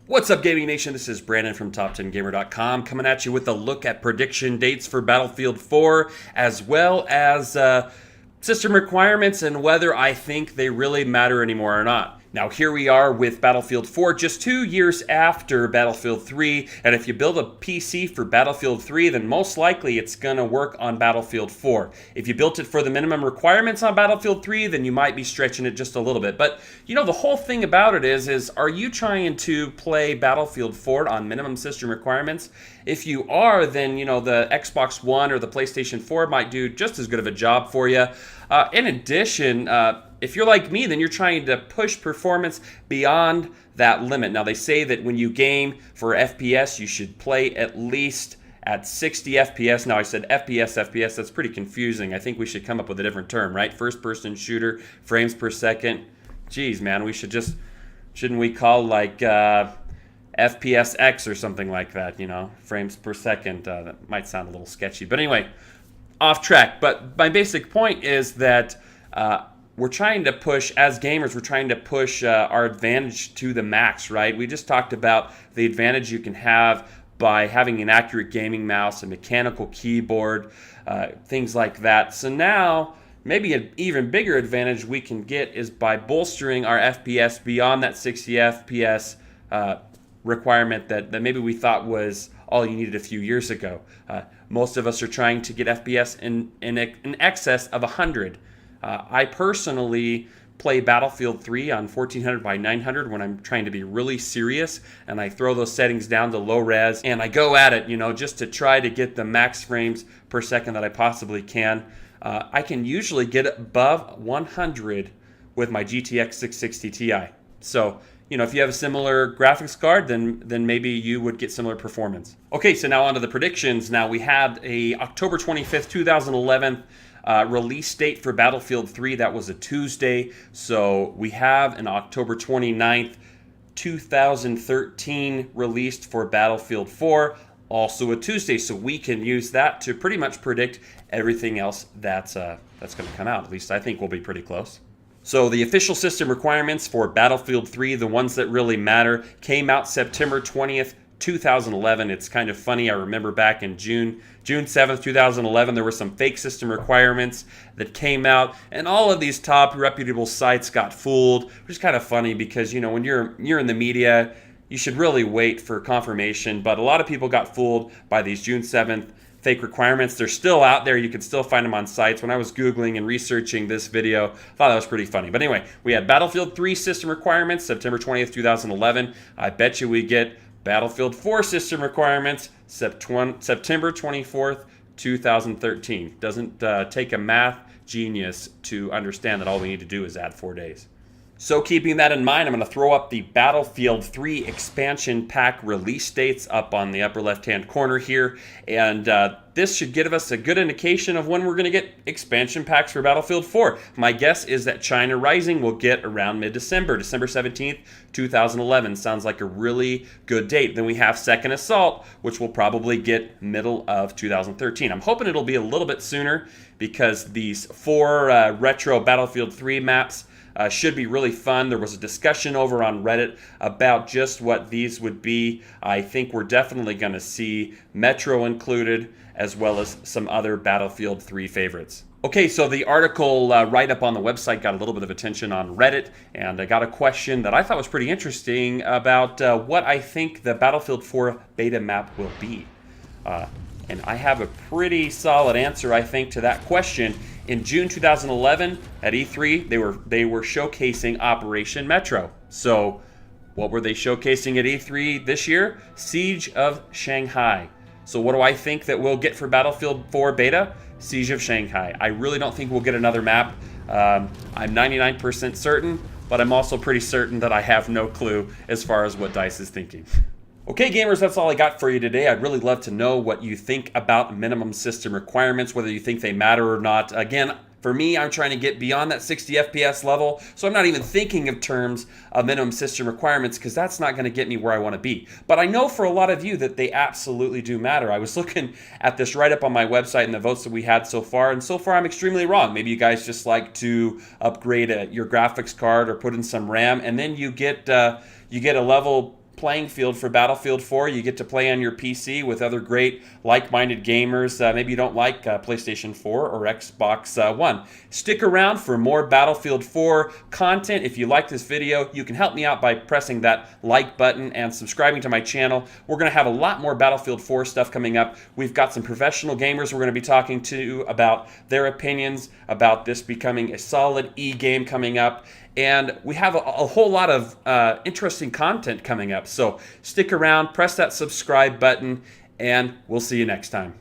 What's up, Gaming Nation? This is Brandon from TopTenGamer.com coming at you with a look at prediction dates for Battlefield 4 as well as system requirements and whether I think they really matter anymore or not. Now here we are with Battlefield 4 just 2 years after Battlefield 3, and if you build a PC for Battlefield 3, then most likely it's going to work on Battlefield 4. If you built it for the minimum requirements on Battlefield 3, then you might be stretching it just a little bit. But you know, the whole thing about it is are you trying to play Battlefield 4 on minimum system requirements? If you are, then you know the Xbox One or the PlayStation 4 might do just as good of a job for you. In addition, if you're like me, then you're trying to push performance beyond that limit. Now, they say that when you game for FPS, you should play at least at 60 FPS. Now, I said FPS, that's pretty confusing. I think we should come up with a different term, right? First-person shooter, frames per second. Geez, man, we should just, shouldn't we call like FPSX or something like that, you know, frames per second. That might sound a little sketchy. But anyway, off track. But my basic point is that we're trying to push, as gamers, we're trying to push our advantage to the max, right? We just talked about the advantage you can have by having an accurate gaming mouse, a mechanical keyboard, things like that. So now, maybe an even bigger advantage we can get is by bolstering our FPS beyond that 60 FPS requirement that maybe we thought was all you needed a few years ago. Most of us are trying to get FPS in excess of 100. I personally play Battlefield 3 on 1400 by 900 when I'm trying to be really serious, and I throw those settings down to low res, and I go at it, you know, just to try to get the max frames per second that I possibly can. I can usually get above 100 with my GTX 660 Ti. So, you know, if you have a similar graphics card, then maybe you would get similar performance. Okay, so now on to the predictions. Now we had a October 25th, 2011 release date for Battlefield 3. That was a Tuesday. So we have an October 29th, 2013 released for Battlefield 4. Also a Tuesday, so we can use that to pretty much predict everything else that's going to come out. At least I think we'll be pretty close. So the official system requirements for Battlefield 3, the ones that really matter, came out September 20th, 2011. It's kind of funny. I remember back in June 7th, 2011, there were some fake system requirements that came out, and all of these top reputable sites got fooled, which is kind of funny because, you know, when you're in the media, you should really wait for confirmation, but a lot of people got fooled by these June 7th fake requirements. They're still out there. You can still find them on sites. When I was Googling and researching this video, I thought that was pretty funny. But anyway, we had Battlefield 3 system requirements, September 20th, 2011. I bet you we get Battlefield 4 system requirements, September 24th, 2013. Doesn't take a math genius to understand that all we need to do is add 4 days. So keeping that in mind, I'm going to throw up the Battlefield 3 expansion pack release dates up on the upper left-hand corner here. And this should give us a good indication of when we're going to get expansion packs for Battlefield 4. My guess is that China Rising will get around mid-December, December 17th, 2011. Sounds like a really good date. Then we have Second Assault, which will probably get middle of 2013. I'm hoping it'll be a little bit sooner because these 4 retro Battlefield 3 maps should be really fun. There was a discussion over on Reddit about just what these would be. I think we're definitely going to see Metro included, as well as some other Battlefield 3 favorites. Okay, so the article write-up on the website got a little bit of attention on Reddit, and I got a question that I thought was pretty interesting about what I think the Battlefield 4 beta map will be. And I have a pretty solid answer, I think, to that question. In June 2011 at E3, they were showcasing Operation Metro. So what were they showcasing at E3 this year? Siege of Shanghai. So what do I think that we'll get for Battlefield 4 beta? Siege of Shanghai. I really don't think we'll get another map. I'm 99% certain, but I'm also pretty certain that I have no clue as far as what DICE is thinking. Okay, gamers, that's all I got for you today. I'd really love to know what you think about minimum system requirements, whether you think they matter or not. Again, for me, I'm trying to get beyond that 60 FPS level, so I'm not even thinking of terms of minimum system requirements because that's not going to get me where I want to be. But I know for a lot of you that they absolutely do matter. I was looking at this right up on my website and the votes that we had so far, and so far I'm extremely wrong. Maybe you guys just like to upgrade your graphics card or put in some RAM, and then you get a level playing field for Battlefield 4. You get to play on your PC with other great like-minded gamers. Maybe you don't like PlayStation 4 or Xbox One. Stick around for more Battlefield 4 content. If you like this video, you can help me out by pressing that like button and subscribing to my channel. We're going to have a lot more Battlefield 4 stuff coming up. We've got some professional gamers we're going to be talking to about their opinions about this becoming a solid e-game coming up. And we have a whole lot of interesting content coming up. So stick around, press that subscribe button, and we'll see you next time.